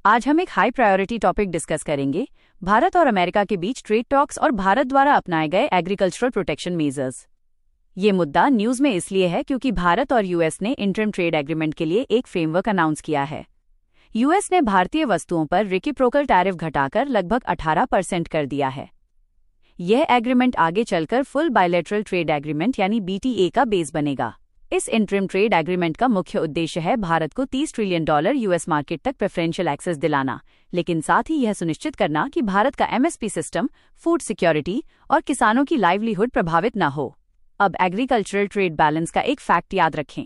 आज हम एक हाई प्रायोरिटी टॉपिक डिस्कस करेंगे, भारत और अमेरिका के बीच ट्रेड टॉक्स और भारत द्वारा अपनाए गए एग्रीकल्चरल प्रोटेक्शन मेजर्स। ये मुद्दा न्यूज में इसलिए है क्योंकि भारत और यूएस ने इंटरिम ट्रेड एग्रीमेंट के लिए एक फ्रेमवर्क अनाउंस किया है। यूएस ने भारतीय वस्तुओं पर रेसिप्रोकल टैरिफ घटाकर लगभग 18% कर दिया है। यह एग्रीमेंट आगे चलकर फुल बायलैटरल ट्रेड एग्रीमेंट यानी बीटीए का बेस बनेगा। इस इंटरिम ट्रेड एग्रीमेंट का मुख्य उद्देश्य है भारत को $30 ट्रिलियन यूएस मार्केट तक प्रेफरेंशियल एक्सेस दिलाना, लेकिन साथ ही यह सुनिश्चित करना कि भारत का एमएसपी सिस्टम, फूड सिक्योरिटी और किसानों की लाइवलीहुड प्रभावित न हो। अब एग्रीकल्चरल ट्रेड बैलेंस का एक फैक्ट याद रखें।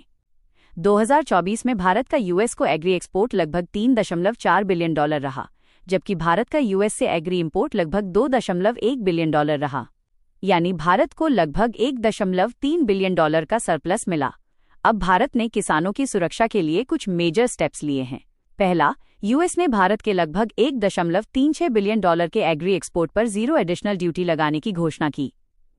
2024 में भारत का यूएस को एग्री एक्सपोर्ट लगभग $3.4 बिलियन रहा, जबकि भारत का यूएस से एग्री इंपोर्ट लगभग $2.1 बिलियन रहा। यानी भारत को लगभग $1.3 बिलियन का सरप्लस मिला। अब भारत ने किसानों की सुरक्षा के लिए कुछ मेजर स्टेप्स लिए हैं। पहला, यूएस ने भारत के लगभग $1.36 बिलियन के एग्री एक्सपोर्ट पर जीरो एडिशनल ड्यूटी लगाने की घोषणा की।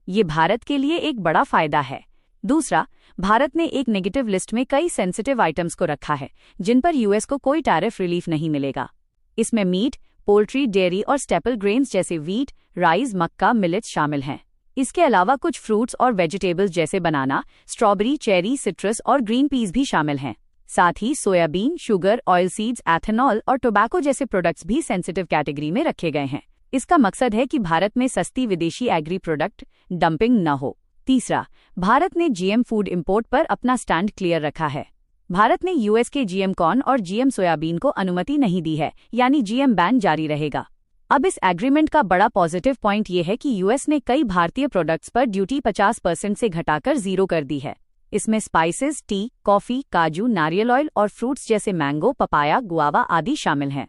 ये भारत के लिए एक बड़ा फायदा है। दूसरा, भारत ने एक नेगेटिव लिस्ट में कई सेंसिटिव आइटम्स को रखा है जिन पर यूएस को कोई टैरिफ रिलीफ नहीं मिलेगा। इसमें मीट, पोल्ट्री, डेयरी और स्टेपल ग्रेन्स जैसे वीट, राइस, मक्का, मिलेट्स शामिल हैं। इसके अलावा कुछ फ्रूट्स और वेजिटेबल्स जैसे बनाना, स्ट्रॉबेरी, चेरी, सिट्रस और ग्रीन पीस भी शामिल हैं। साथ ही soybean, sugar, oil seeds, ethanol और टोबैको जैसे प्रोडक्ट्स भी सेंसिटिव कैटेगरी में रखे गए हैं। इसका मकसद है कि भारत में सस्ती विदेशी एग्री प्रोडक्ट डंपिंग न हो। तीसरा, भारत ने जीएम फूड इंपोर्ट पर अपना स्टैंड क्लियर रखा है। भारत ने यूएस के जीएम कॉर्न और जीएम सोयाबीन को अनुमति नहीं दी है, यानी जीएम बैन जारी रहेगा। अब इस एग्रीमेंट का बड़ा पॉजिटिव पॉइंट ये है कि यूएस ने कई भारतीय प्रोडक्ट्स पर ड्यूटी 50% से घटाकर 0 कर दी है। इसमें स्पाइसेस, टी, कॉफी, काजू, नारियल ऑयल और फ्रूट्स जैसे मैंगो, पपाया, गुआवा आदि शामिल हैं।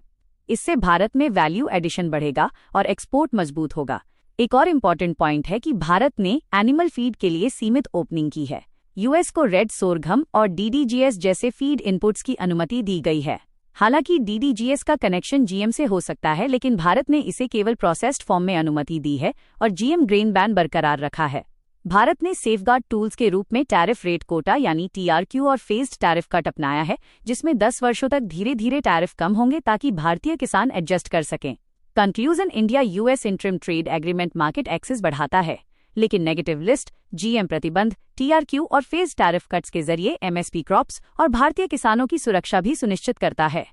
इससे भारत में वैल्यू एडिशन बढ़ेगा और एक्सपोर्ट मजबूत होगा। एक और इम्पॉर्टेंट पॉइंट है कि भारत ने एनिमल फीड के लिए सीमित ओपनिंग की है। यूएस को रेड सोरघम और डीडीजीएस जैसे फीड इनपुट्स की अनुमति दी गई है। हालांकि डीडीजीएस का कनेक्शन जीएम से हो सकता है, लेकिन भारत ने इसे केवल प्रोसेस्ड फॉर्म में अनुमति दी है और जीएम ग्रेन बैन बरकरार रखा है। भारत ने सेफगार्ड टूल्स के रूप में टैरिफ रेट कोटा यानी टीआरक्यू और फेज्ड टैरिफ कट अपनाया है, जिसमें 10 वर्षों तक धीरे धीरे टैरिफ कम होंगे ताकि भारतीय किसान एडजस्ट कर सकें। Conclusion, India US interim trade agreement market access बढ़ाता है, लेकिन नेगेटिव लिस्ट, जीएम प्रतिबंध, टीआरक्यू और फेज टैरिफ कट्स के जरिए एमएसपी क्रॉप्स और भारतीय किसानों की सुरक्षा भी सुनिश्चित करता है।